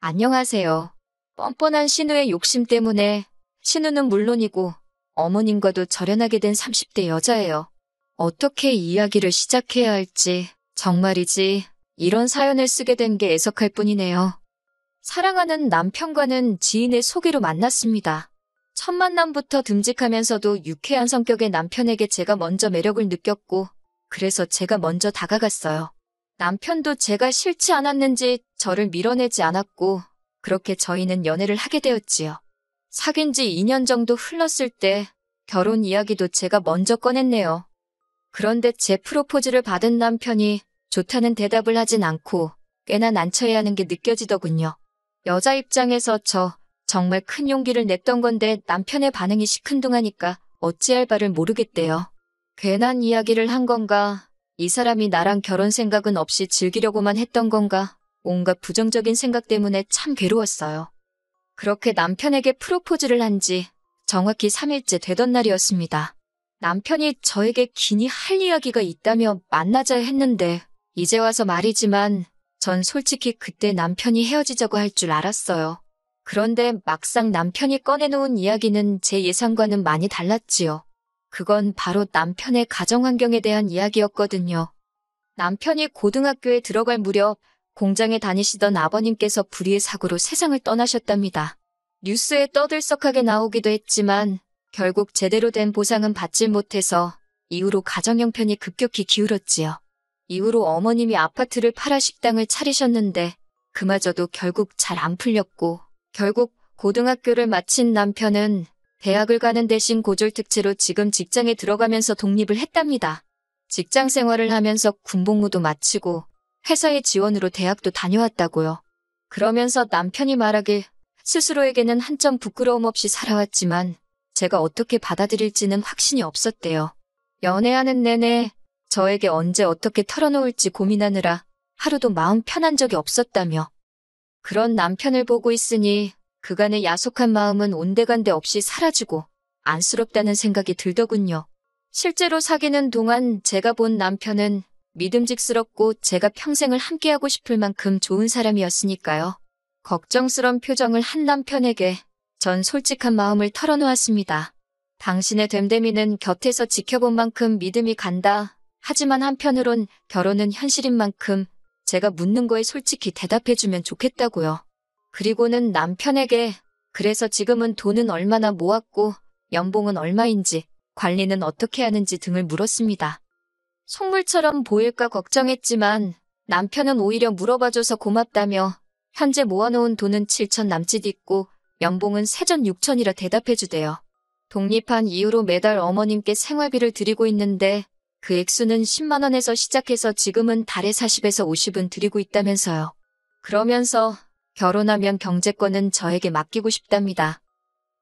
안녕하세요. 뻔뻔한 신우의 욕심 때문에 신우는 물론이고 어머님과도 절연하게 된 30대 여자예요. 어떻게 이야기를 시작해야 할지 정말이지 이런 사연을 쓰게 된 게 애석할 뿐이네요. 사랑하는 남편과는 지인의 소개로 만났습니다. 첫 만남부터 듬직하면서도 유쾌한 성격의 남편에게 제가 먼저 매력을 느꼈고 그래서 제가 먼저 다가갔어요. 남편도 제가 싫지 않았는지 저를 밀어내지 않았고 그렇게 저희는 연애를 하게 되었지요. 사귄 지 2년 정도 흘렀을 때 결혼 이야기도 제가 먼저 꺼냈네요. 그런데 제 프로포즈를 받은 남편이 좋다는 대답을 하진 않고 꽤나 난처해하는 게 느껴지더군요. 여자 입장에서 정말 큰 용기를 냈던 건데 남편의 반응이 시큰둥하니까 어찌할 바를 모르겠대요. 괜한 이야기를 한 건가? 이 사람이 나랑 결혼 생각은 없이 즐기려고만 했던 건가? 온갖 부정적인 생각 때문에 참 괴로웠어요. 그렇게 남편에게 프로포즈를 한 지 정확히 3일째 되던 날이었습니다. 남편이 저에게 긴히 할 이야기가 있다며 만나자 했는데 이제 와서 말이지만 전 솔직히 그때 남편이 헤어지자고 할 줄 알았어요. 그런데 막상 남편이 꺼내놓은 이야기는 제 예상과는 많이 달랐지요. 그건 바로 남편의 가정환경에 대한 이야기였거든요. 남편이 고등학교에 들어갈 무렵 공장에 다니시던 아버님께서 불의의 사고로 세상을 떠나셨답니다. 뉴스에 떠들썩하게 나오기도 했지만 결국 제대로 된 보상은 받질 못해서 이후로 가정 형편이 급격히 기울었지요. 이후로 어머님이 아파트를 팔아 식당을 차리셨는데 그마저도 결국 잘 안 풀렸고 결국 고등학교를 마친 남편은 대학을 가는 대신 고졸특채로 지금 직장에 들어가면서 독립을 했답니다. 직장 생활을 하면서 군복무도 마치고 회사의 지원으로 대학도 다녀왔다고요. 그러면서 남편이 말하길 스스로에게는 한 점 부끄러움 없이 살아왔지만 제가 어떻게 받아들일지는 확신이 없었대요. 연애하는 내내 저에게 언제 어떻게 털어놓을지 고민하느라 하루도 마음 편한 적이 없었다며. 그런 남편을 보고 있으니 그간의 야속한 마음은 온데간데 없이 사라지고 안쓰럽다는 생각이 들더군요. 실제로 사귀는 동안 제가 본 남편은 믿음직스럽고 제가 평생을 함께하고 싶을 만큼 좋은 사람이었으니까요. 걱정스런 표정을 한 남편에게 전 솔직한 마음을 털어놓았습니다. 당신의 됨됨이는 곁에서 지켜본 만큼 믿음이 간다. 하지만 한편으론 결혼은 현실인 만큼 제가 묻는 거에 솔직히 대답해주면 좋겠다고요. 그리고는 남편에게 그래서 지금은 돈은 얼마나 모았고 연봉은 얼마인지 관리는 어떻게 하는지 등을 물었습니다. 속물처럼 보일까 걱정했지만 남편은 오히려 물어봐줘서 고맙다며 현재 모아놓은 돈은 7천 남짓 있고 연봉은 세전 6천이라 대답해주대요. 독립한 이후로 매달 어머님께 생활비를 드리고 있는데 그 액수는 10만 원에서 시작해서 지금은 달에 40에서 50은 드리고 있다면서요. 그러면서 결혼하면 경제권은 저에게 맡기고 싶답니다.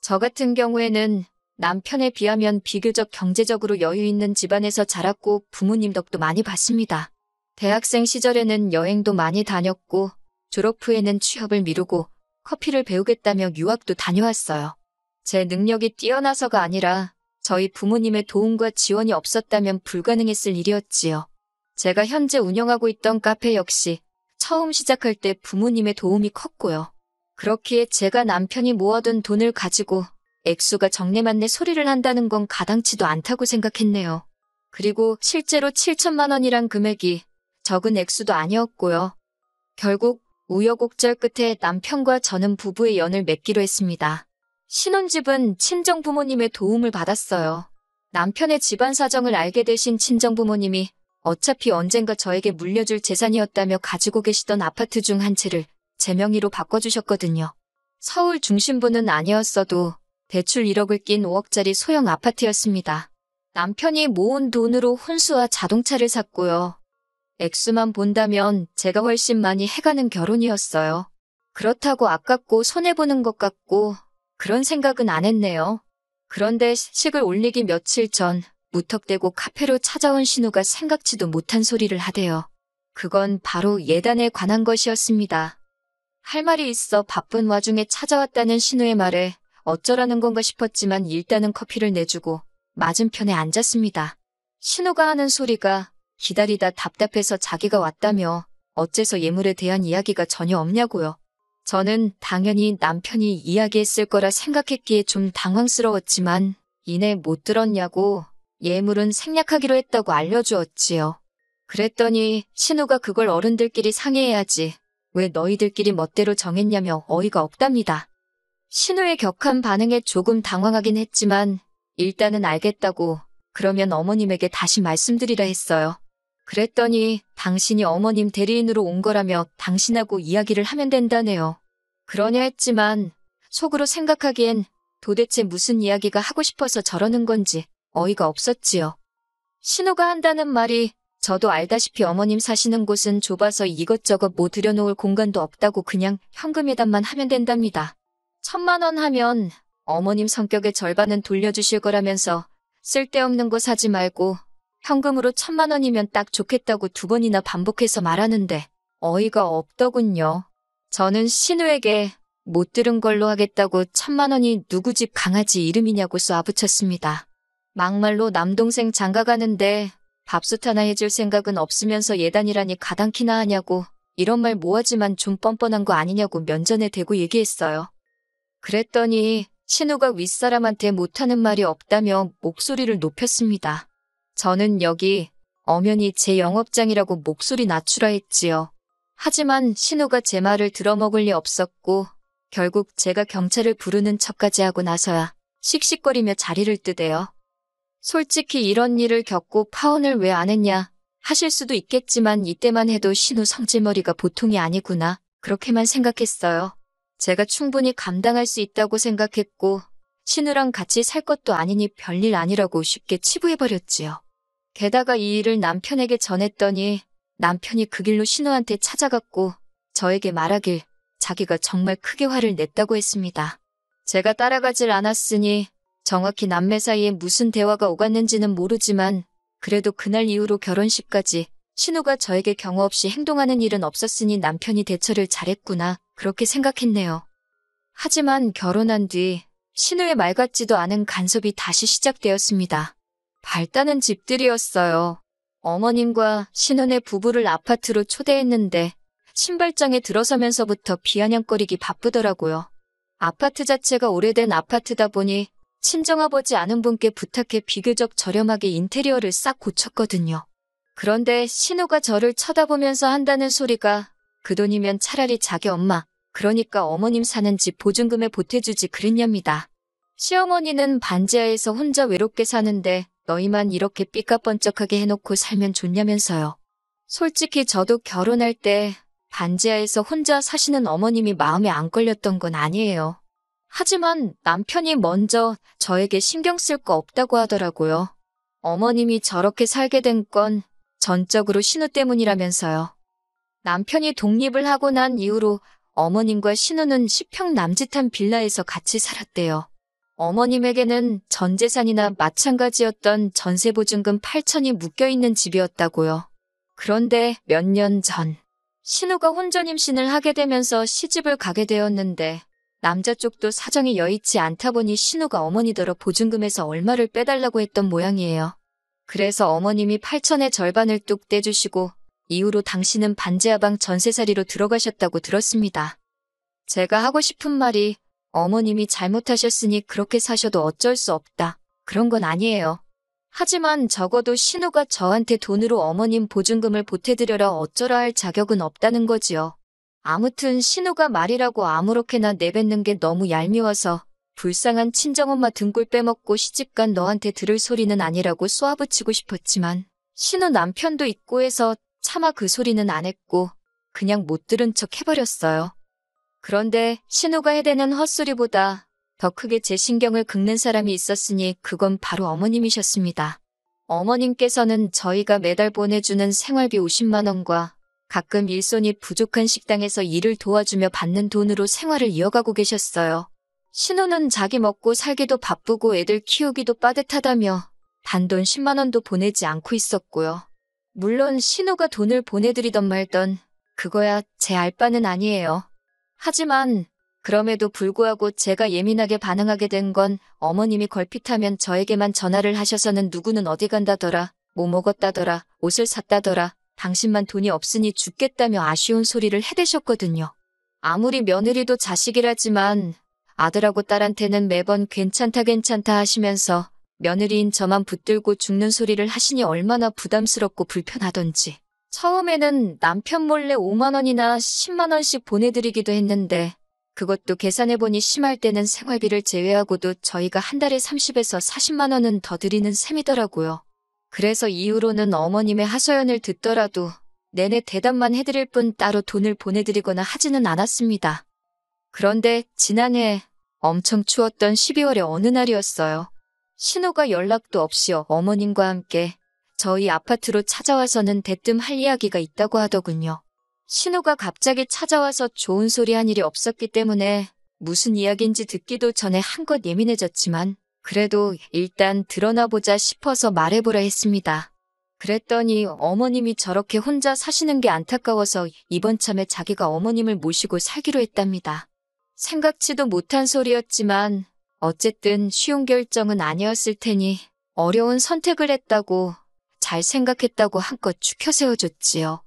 저 같은 경우에는 남편에 비하면 비교적 경제적으로 여유 있는 집안에서 자랐고 부모님 덕도 많이 봤습니다. 대학생 시절에는 여행도 많이 다녔고 졸업 후에는 취업을 미루고 커피를 배우겠다며 유학도 다녀왔어요. 제 능력이 뛰어나서가 아니라 저희 부모님의 도움과 지원이 없었다면 불가능했을 일이었지요. 제가 현재 운영하고 있던 카페 역시 처음 시작할 때 부모님의 도움이 컸고요. 그렇기에 제가 남편이 모아둔 돈을 가지고 액수가 정내만내 소리를 한다는 건 가당치도 않다고 생각했네요. 그리고 실제로 7천만 원이란 금액이 적은 액수도 아니었고요. 결국 우여곡절 끝에 남편과 저는 부부의 연을 맺기로 했습니다. 신혼집은 친정부모님의 도움을 받았어요. 남편의 집안 사정을 알게 되신 친정부모님이 어차피 언젠가 저에게 물려줄 재산이었다며 가지고 계시던 아파트 중 한 채를 제 명의로 바꿔주셨거든요. 서울 중심부는 아니었어도 대출 1억을 낀 5억짜리 소형 아파트였습니다. 남편이 모은 돈으로 혼수와 자동차를 샀고요. 액수만 본다면 제가 훨씬 많이 해가는 결혼이었어요. 그렇다고 아깝고 손해보는 것 같고 그런 생각은 안 했네요. 그런데 식을 올리기 며칠 전 무턱대고 카페로 찾아온 신우가 생각지도 못한 소리를 하대요. 그건 바로 예단에 관한 것이었습니다. 할 말이 있어 바쁜 와중에 찾아왔다는 신우의 말에 어쩌라는 건가 싶었지만 일단은 커피를 내주고 맞은편에 앉았습니다. 신우가 하는 소리가 기다리다 답답해서 자기가 왔다며 어째서 예물에 대한 이야기가 전혀 없냐고요. 저는 당연히 남편이 이야기했을 거라 생각했기에 좀 당황스러웠지만 이내 못 들었냐고 예물은 생략하기로 했다고 알려주었지요. 그랬더니 신우가 그걸 어른들끼리 상의해야지 왜 너희들끼리 멋대로 정했냐며 어이가 없답니다. 신우의 격한 반응에 조금 당황하긴 했지만 일단은 알겠다고 그러면 어머님에게 다시 말씀드리라 했어요. 그랬더니 당신이 어머님 대리인으로 온 거라며 당신하고 이야기를 하면 된다네요. 그러냐 했지만 속으로 생각하기엔 도대체 무슨 이야기가 하고 싶어서 저러는 건지 어이가 없었지요. 신우가 한다는 말이 저도 알다시피 어머님 사시는 곳은 좁아서 이것저것 뭐 들여놓을 공간도 없다고 그냥 현금예단만 하면 된답니다. 1,000만 원 하면 어머님 성격의 절반은 돌려주실 거라면서 쓸데없는 거 사지 말고 현금으로 1,000만 원이면 딱 좋겠다고 2번이나 반복해서 말하는데 어이가 없더군요. 저는 신우에게 못 들은 걸로 하겠다고 1,000만 원이 누구 집 강아지 이름이냐고 쏘아붙였습니다. 막말로 남동생 장가가는데 밥솥 하나 해줄 생각은 없으면서 예단이라니 가당키나 하냐고 이런 말 뭐하지만 좀 뻔뻔한 거 아니냐고 면전에 대고 얘기했어요. 그랬더니 신우가 윗사람한테 못하는 말이 없다며 목소리를 높였습니다. 저는 여기 엄연히 제 영업장이라고 목소리 낮추라 했지요. 하지만 신우가 제 말을 들어먹을 리 없었고 결국 제가 경찰을 부르는 척까지 하고 나서야 씩씩거리며 자리를 뜨대요. 솔직히 이런 일을 겪고 파혼을 왜 안 했냐 하실 수도 있겠지만 이때만 해도 신우 성질머리가 보통이 아니구나 그렇게만 생각했어요. 제가 충분히 감당할 수 있다고 생각했고 신우랑 같이 살 것도 아니니 별일 아니라고 쉽게 치부해버렸지요. 게다가 이 일을 남편에게 전했더니 남편이 그 길로 신우한테 찾아갔고 저에게 말하길 자기가 정말 크게 화를 냈다고 했습니다. 제가 따라가질 않았으니 정확히 남매 사이에 무슨 대화가 오갔는지는 모르지만 그래도 그날 이후로 결혼식까지 신우가 저에게 경호 없이 행동하는 일은 없었으니 남편이 대처를 잘했구나 그렇게 생각했네요. 하지만 결혼한 뒤 신우의 말 같지도 않은 간섭이 다시 시작되었습니다. 발단은 집들이었어요. 어머님과 신우네 부부를 아파트로 초대했는데 신발장에 들어서면서부터 비아냥거리기 바쁘더라고요. 아파트 자체가 오래된 아파트다 보니 친정아버지 아는 분께 부탁해 비교적 저렴하게 인테리어를 싹 고쳤거든요. 그런데 신우가 저를 쳐다보면서 한다는 소리가 그 돈이면 차라리 자기 엄마, 그러니까 어머님 사는 집 보증금에 보태주지 그랬냐입니다. 시어머니는 반지하에서 혼자 외롭게 사는데 너희만 이렇게 삐까뻔쩍하게 해놓고 살면 좋냐면서요. 솔직히 저도 결혼할 때 반지하에서 혼자 사시는 어머님이 마음에 안 걸렸던 건 아니에요. 하지만 남편이 먼저 저에게 신경 쓸 거 없다고 하더라고요. 어머님이 저렇게 살게 된 건 전적으로 신우 때문이라면서요. 남편이 독립을 하고 난 이후로 어머님과 신우는 10평 남짓한 빌라에서 같이 살았대요. 어머님에게는 전 재산이나 마찬가지였던 전세보증금 8천이 묶여있는 집이었다고요. 그런데 몇 년 전 신우가 혼전 임신을 하게 되면서 시집을 가게 되었는데 남자 쪽도 사정이 여의치 않다 보니 신우가 어머니더러 보증금에서 얼마를 빼달라고 했던 모양이에요. 그래서 어머님이 8천의 절반을 뚝 떼주시고 이후로 당신은 반지하방 전세살이로 들어가셨다고 들었습니다. 제가 하고 싶은 말이 어머님이 잘못하셨으니 그렇게 사셔도 어쩔 수 없다. 그런 건 아니에요. 하지만 적어도 신우가 저한테 돈으로 어머님 보증금을 보태드려라 어쩌라 할 자격은 없다는 거지요. 아무튼 신우가 말이라고 아무렇게나 내뱉는 게 너무 얄미워서 불쌍한 친정엄마 등골 빼먹고 시집간 너한테 들을 소리는 아니라고 쏘아붙이고 싶었지만 신우 남편도 있고 해서 차마 그 소리는 안 했고 그냥 못 들은 척 해버렸어요. 그런데 신우가 해대는 헛소리보다 더 크게 제 신경을 긁는 사람이 있었으니 그건 바로 어머님이셨습니다. 어머님께서는 저희가 매달 보내주는 생활비 50만 원과 가끔 일손이 부족한 식당에서 일을 도와주며 받는 돈으로 생활을 이어가고 계셨어요. 신우는 자기 먹고 살기도 바쁘고 애들 키우기도 빠듯하다며 단돈 10만 원도 보내지 않고 있었고요. 물론 신우가 돈을 보내드리던 말던 그거야 제 알 바는 아니에요. 하지만 그럼에도 불구하고 제가 예민하게 반응하게 된 건 어머님이 걸핏하면 저에게만 전화를 하셔서는 누구는 어디 간다더라, 뭐 먹었다더라, 옷을 샀다더라, 당신만 돈이 없으니 죽겠다며 아쉬운 소리를 해대셨거든요. 아무리 며느리도 자식이라지만 아들하고 딸한테는 매번 괜찮다 괜찮다 하시면서 며느리인 저만 붙들고 죽는 소리를 하시니 얼마나 부담스럽고 불편하던지. 처음에는 남편 몰래 5만 원이나 10만 원씩 보내드리기도 했는데 그것도 계산해보니 심할 때는 생활비를 제외하고도 저희가 한 달에 30에서 40만 원은 더 드리는 셈이더라고요. 그래서 이후로는 어머님의 하소연을 듣더라도 내내 대답만 해드릴 뿐 따로 돈을 보내드리거나 하지는 않았습니다. 그런데 지난해 엄청 추웠던 12월의 어느 날이었어요. 신우가 연락도 없이 어머님과 함께 저희 아파트로 찾아와서는 대뜸 할 이야기가 있다고 하더군요. 신우가 갑자기 찾아와서 좋은 소리 한 일이 없었기 때문에 무슨 이야기인지 듣기도 전에 한껏 예민해졌지만 그래도 일단 드러나보자 싶어서 말해보라 했습니다. 그랬더니 어머님이 저렇게 혼자 사시는 게 안타까워서 이번 참에 자기가 어머님을 모시고 살기로 했답니다. 생각지도 못한 소리였지만 어쨌든 쉬운 결정은 아니었을 테니 어려운 선택을 했다고 잘 생각했다고 한껏 추켜 세워줬지요.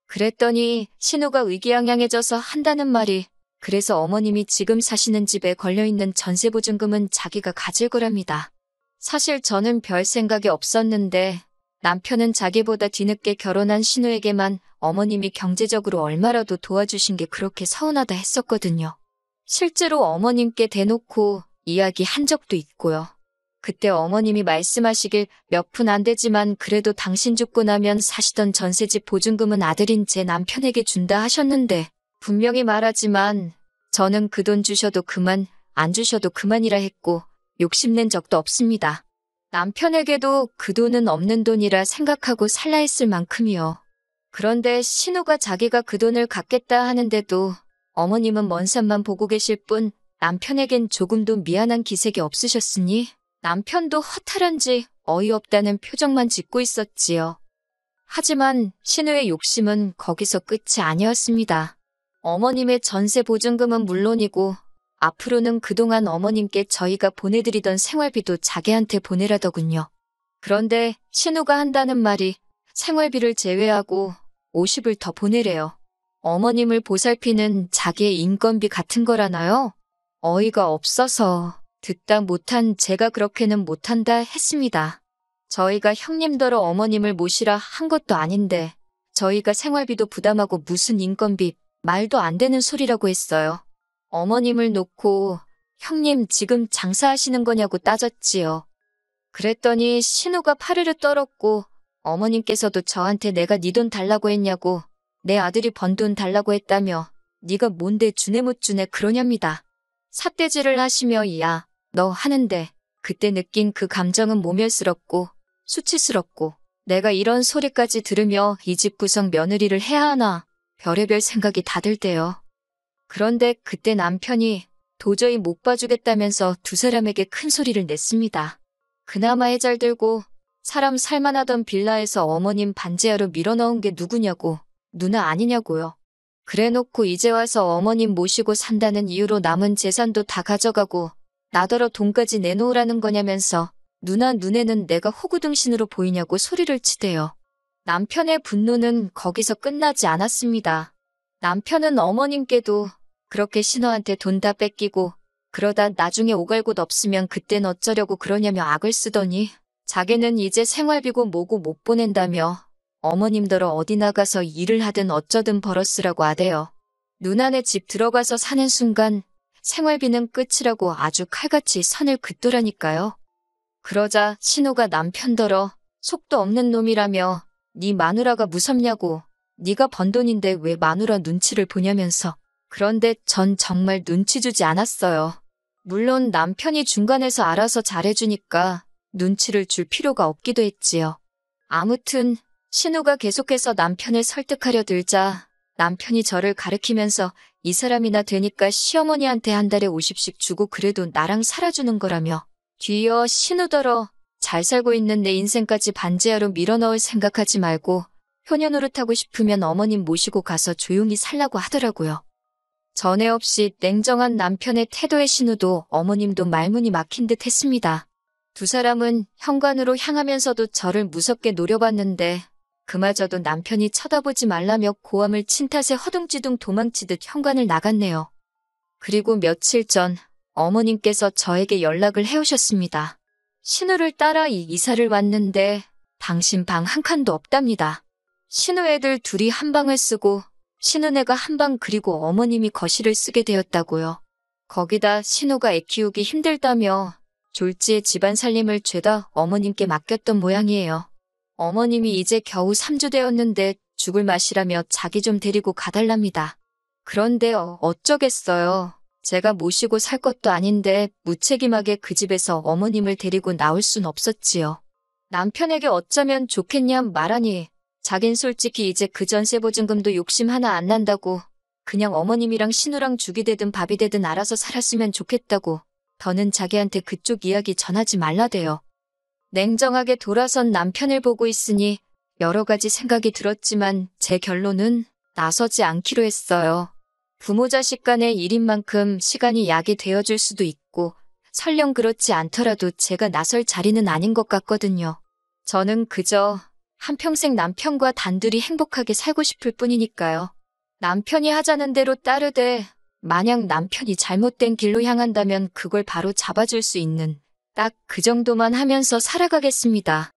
그랬더니 신우가 의기양양해져서 한다는 말이 그래서 어머님이 지금 사시는 집에 걸려있는 전세보증금은 자기가 가질 거랍니다. 사실 저는 별 생각이 없었는데 남편은 자기보다 뒤늦게 결혼한 신우에게만 어머님이 경제적으로 얼마라도 도와주신 게 그렇게 서운하다 했었거든요. 실제로 어머님께 대놓고 이야기한 적도 있고요. 그때 어머님이 말씀하시길 몇 푼 안 되지만 그래도 당신 죽고 나면 사시던 전세집 보증금은 아들인 제 남편에게 준다 하셨는데 분명히 말하지만 저는 그 돈 주셔도 그만, 안 주셔도 그만이라 했고 욕심낸 적도 없습니다. 남편에게도 그 돈은 없는 돈이라 생각하고 살라 했을 만큼이요. 그런데 신우가 자기가 그 돈을 갚겠다 하는데도 어머님은 먼 산만 보고 계실 뿐 남편에겐 조금도 미안한 기색이 없으셨으니 남편도 허탈한지 어이없다는 표정만 짓고 있었지요. 하지만 신우의 욕심은 거기서 끝이 아니었습니다. 어머님의 전세 보증금은 물론이고 앞으로는 그동안 어머님께 저희가 보내드리던 생활비도 자기한테 보내라더군요. 그런데 신우가 한다는 말이 생활비를 제외하고 50을 더 보내래요. 어머님을 보살피는 자기의 인건비 같은 거라나요? 어이가 없어서 듣다 못한 제가 그렇게는 못한다 했습니다. 저희가 형님더러 어머님을 모시라 한 것도 아닌데 저희가 생활비도 부담하고 무슨 인건비, 말도 안 되는 소리라고 했어요. 어머님을 놓고 형님 지금 장사하시는 거냐고 따졌지요. 그랬더니 신우가 파르르 떨었고 어머님께서도 저한테 내가 네 돈 달라고 했냐고 내 아들이 번 돈 달라고 했다며 네가 뭔데 주네 못 주네 그러냐입니다. 삿대질을 하시며 야, 너 하는데 그때 느낀 그 감정은 모멸스럽고 수치스럽고 내가 이런 소리까지 들으며 이 집 구성 며느리를 해야 하나 별의별 생각이 다 들 때요. 그런데 그때 남편이 도저히 못 봐주겠다면서 두 사람에게 큰 소리를 냈습니다. 그나마 해잘들고 사람 살만하던 빌라에서 어머님 반지하로 밀어넣은 게 누구냐고 누나 아니냐고요. 그래놓고 이제 와서 어머님 모시고 산다는 이유로 남은 재산도 다 가져가고 나더러 돈까지 내놓으라는 거냐면서 누나 눈에는 내가 호구등신으로 보이냐고 소리를 치대요. 남편의 분노는 거기서 끝나지 않았습니다. 남편은 어머님께도 그렇게 신우한테 돈 다 뺏기고 그러다 나중에 오갈 곳 없으면 그땐 어쩌려고 그러냐며 악을 쓰더니 자기는 이제 생활비고 뭐고 못 보낸다며 어머님더러 어디 나가서 일을 하든 어쩌든 벌었으라고 하대요. 누나네 집 들어가서 사는 순간 생활비는 끝이라고 아주 칼같이 선을 긋더라니까요. 그러자 신우가 남편더러 속도 없는 놈이라며 네 마누라가 무섭냐고 네가 번 돈인데 왜 마누라 눈치를 보냐면서 그런데 전 정말 눈치 주지 않았어요. 물론 남편이 중간에서 알아서 잘해주니까 눈치를 줄 필요가 없기도 했지요. 아무튼 신우가 계속해서 남편을 설득하려 들자 남편이 저를 가리키면서 이 사람이나 되니까 시어머니한테 한 달에 50씩 주고 그래도 나랑 살아주는 거라며 뒤이어 신우더러 잘 살고 있는 내 인생까지 반지하로 밀어넣을 생각하지 말고 효녀 노릇하고 싶으면 어머님 모시고 가서 조용히 살라고 하더라고요. 전에 없이 냉정한 남편의 태도에 신우도 어머님도 말문이 막힌 듯 했습니다. 두 사람은 현관으로 향하면서도 저를 무섭게 노려봤는데 그마저도 남편이 쳐다보지 말라며 고함을 친 탓에 허둥지둥 도망치듯 현관을 나갔네요. 그리고 며칠 전 어머님께서 저에게 연락을 해오셨습니다. 신우를 따라 이사를 왔는데 당신 방 한 칸도 없답니다. 신우 애들 둘이 한 방을 쓰고 신우네가 한 방 그리고 어머님이 거실을 쓰게 되었다고요. 거기다 신우가 애 키우기 힘들다며 졸지에 집안 살림을 죄다 어머님께 맡겼던 모양이에요. 어머님이 이제 겨우 3주 되었는데 죽을 맛이라며 자기 좀 데리고 가달랍니다. 그런데 어쩌겠어요. 제가 모시고 살 것도 아닌데 무책임하게 그 집에서 어머님을 데리고 나올 순 없었지요. 남편에게 어쩌면 좋겠냐 말하니 자긴 솔직히 이제 그 전세 보증금도 욕심 하나 안 난다고 그냥 어머님이랑 신우랑 죽이 되든 밥이 되든 알아서 살았으면 좋겠다고 더는 자기한테 그쪽 이야기 전하지 말라대요. 냉정하게 돌아선 남편을 보고 있으니 여러 가지 생각이 들었지만 제 결론은 나서지 않기로 했어요. 부모 자식 간의 일인 만큼 시간이 약이 되어줄 수도 있고 설령 그렇지 않더라도 제가 나설 자리는 아닌 것 같거든요. 저는 그저 한평생 남편과 단둘이 행복하게 살고 싶을 뿐이니까요. 남편이 하자는 대로 따르되 만약 남편이 잘못된 길로 향한다면 그걸 바로 잡아줄 수 있는 딱 그 정도만 하면서 살아가겠습니다.